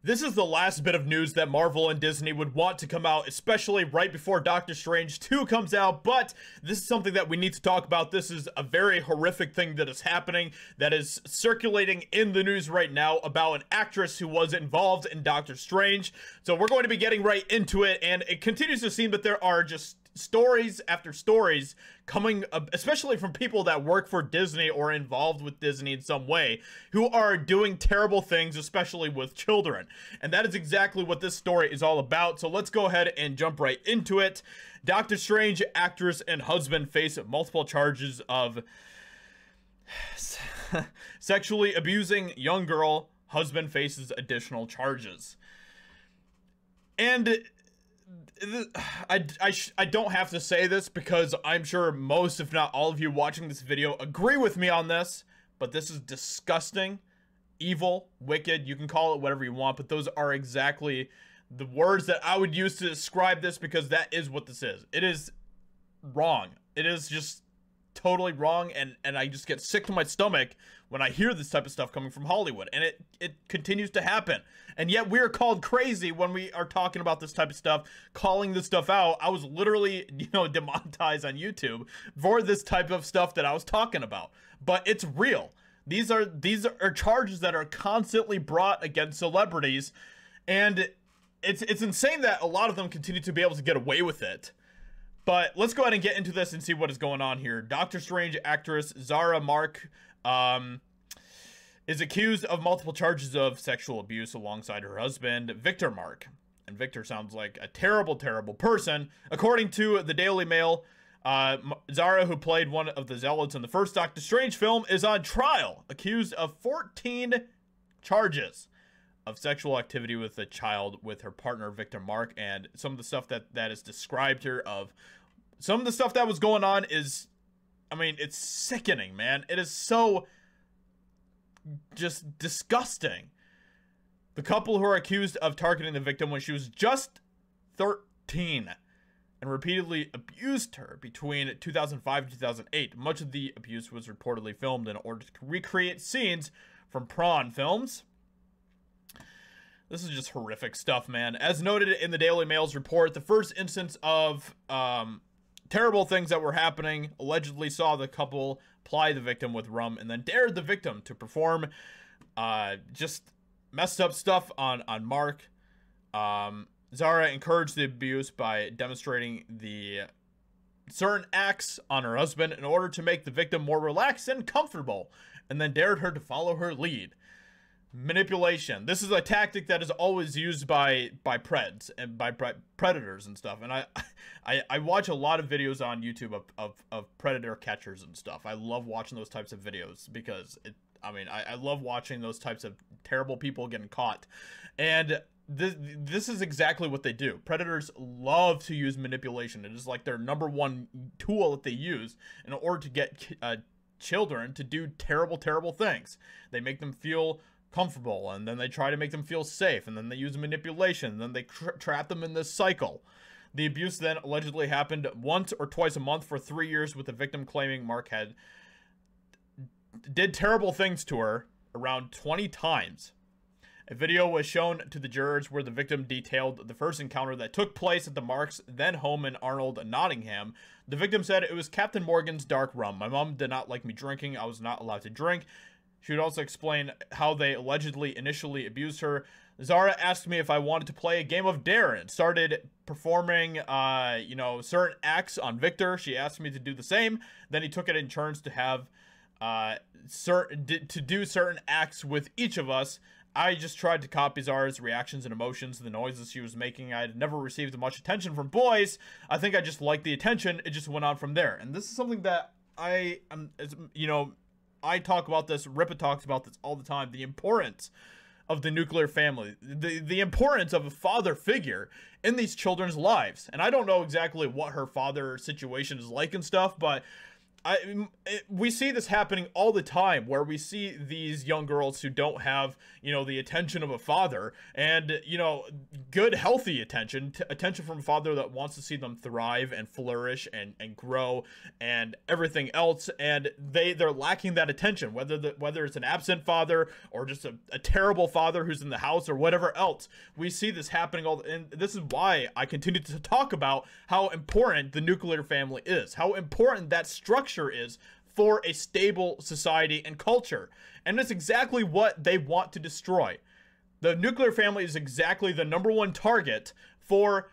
This is the last bit of news that Marvel and Disney would want to come out, especially right before Doctor Strange 2 comes out, but this is something that we need to talk about. This is a very horrific thing that is happening, that is circulating in the news right now about an actress who was involved in Doctor Strange. So we're going to be getting right into it, and it continues to seem that there are just stories after stories coming, especially from people that work for Disney or involved with Disney in some way, who are doing terrible things, especially with children. And that is exactly what this story is all about. So let's go ahead and jump right into it. Doctor Strange actress and husband face multiple charges of sexually abusing young girl. Husband faces additional charges. And I don't have to say this because I'm sure most, if not all of you watching this video agree with me on this, but this is disgusting, evil, wicked. You can call it whatever you want, but those are exactly the words that I would use to describe this, because that is what this is. It is wrong. It is just totally wrong, and I just get sick to my stomach when I hear this type of stuff coming from Hollywood, and it continues to happen. And yet we are called crazy when we are talking about this type of stuff, calling this stuff out. I was literally, demonetized on YouTube for this type of stuff that I was talking about. But it's real. These are charges that are constantly brought against celebrities, and it's insane that a lot of them continue to be able to get away with it. But let's go ahead and get into this and see what is going on here. Doctor Strange actress Zara Mark is accused of multiple charges of sexual abuse alongside her husband, Victor Mark. And Victor sounds like a terrible, terrible person. According to the Daily Mail, Zara, who played one of the Zealots in the first Doctor Strange film, is on trial, accused of 14 charges of sexual activity with a child with her partner, Victor Mark. And some of the stuff that is described here of some of the stuff that was going on is, I mean, it's sickening, man. It is so just disgusting. The couple who are accused of targeting the victim when she was just 13 and repeatedly abused her between 2005 and 2008. Much of the abuse was reportedly filmed in order to recreate scenes from prawn films. This is just horrific stuff, man. As noted in the Daily Mail's report, the first instance of terrible things that were happening allegedly saw the couple ply the victim with rum and then dared the victim to perform just messed up stuff on Mark. Zara encouraged the abuse by demonstrating the certain acts on her husband in order to make the victim more relaxed and comfortable, and then dared her to follow her lead. Manipulation. This is a tactic that is always used by preds and by predators and stuff. And I watch a lot of videos on YouTube of predator catchers and stuff. I love watching those types of videos because I love watching those types of terrible people getting caught. And this is exactly what they do. Predators love to use manipulation. It is like their #1 tool that they use in order to get children to do terrible, terrible things. They make them feel comfortable, and then they try to make them feel safe, and then they use manipulation, and then they trap them in this cycle. The abuse then allegedly happened once or twice a month for 3 years, with the victim claiming Mark did terrible things to her around 20 times. A video was shown to the jurors where the victim detailed the first encounter that took place at the Marks' then home in Arnold, Nottingham. The victim said, "It was Captain Morgan's dark rum. My mom did not like me drinking. I was not allowed to drink." She would also explain how they allegedly initially abused her. Zara asked me if I wanted to play a game of Dare and started performing, certain acts on Victor. She asked me to do the same. Then he took it in turns to have do certain acts with each of us. I just tried to copy Zara's reactions and emotions, the noises she was making. I had never received much attention from boys. I think I just liked the attention. It just went on from there. And this is something that I talk about this, Rippa talks about this all the time, the importance of the nuclear family, the importance of a father figure in these children's lives. And I don't know exactly what her father situation is like and stuff, but we see this happening all the time, where we see these young girls who don't have, you know, the attention of a father, and, you know, good, healthy attention, attention from a father that wants to see them thrive and flourish and grow and everything else, and they're lacking that attention, whether it's an absent father or just a terrible father who's in the house or whatever else. We see this happening and this is why I continue to talk about how important the nuclear family is, how important that structure is for a stable society and culture. And that's exactly what they want to destroy. The nuclear family is exactly the #1 target for,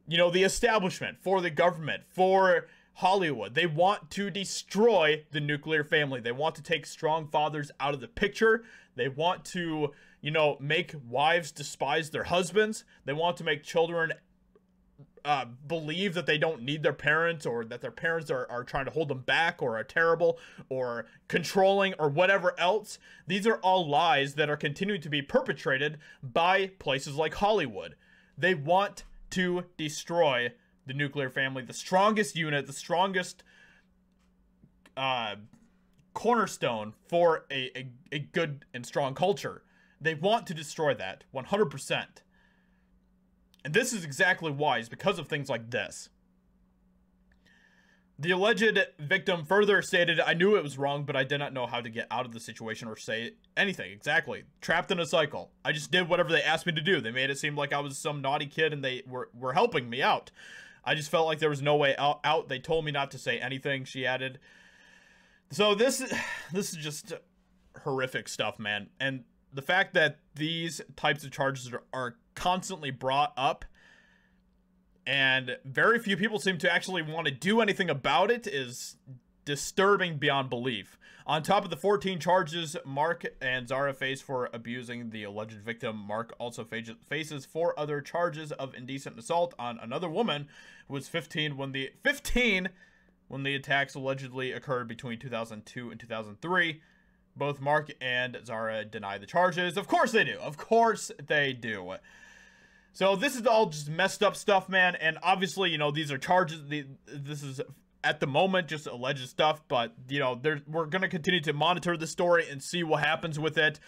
you know, the establishment, for the government, for Hollywood. They want to destroy the nuclear family. They want to take strong fathers out of the picture. They want to, you know, make wives despise their husbands. They want to make children believe that they don't need their parents, or that their parents are trying to hold them back, or are terrible, or controlling, or whatever else. These are all lies that are continuing to be perpetrated by places like Hollywood. They want to destroy the nuclear family, the strongest unit, the strongest cornerstone for a good and strong culture. They want to destroy that 100%. And this is exactly why, is because of things like this. The alleged victim further stated, "I knew it was wrong, but I did not know how to get out of the situation or say anything." Exactly. Trapped in a cycle. I just did whatever they asked me to do. They made it seem like I was some naughty kid, and they were helping me out. I just felt like there was no way out. They told me not to say anything, she added. So this is just horrific stuff, man. And the fact that these types of charges are constantly brought up, and very few people seem to actually want to do anything about it, is disturbing beyond belief. On top of the 14 charges Mark and Zara face for abusing the alleged victim, Mark also faces 4 other charges of indecent assault on another woman who was 15 when the attacks allegedly occurred between 2002 and 2003. Both Mark and Zara deny the charges. Of course they do. Of course they do. So this is all just messed up stuff, man. And obviously, you know, these are charges. This is, at the moment, just alleged stuff. But, you know, we're going to continue to monitor the story and see what happens with it.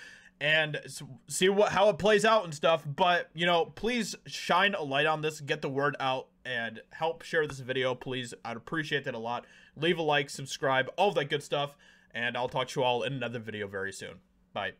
And see how it plays out and stuff. But, you know, please shine a light on this. Get the word out. And help share this video, please. I'd appreciate that a lot. Leave a like, subscribe, all of that good stuff. And I'll talk to you all in another video very soon. Bye.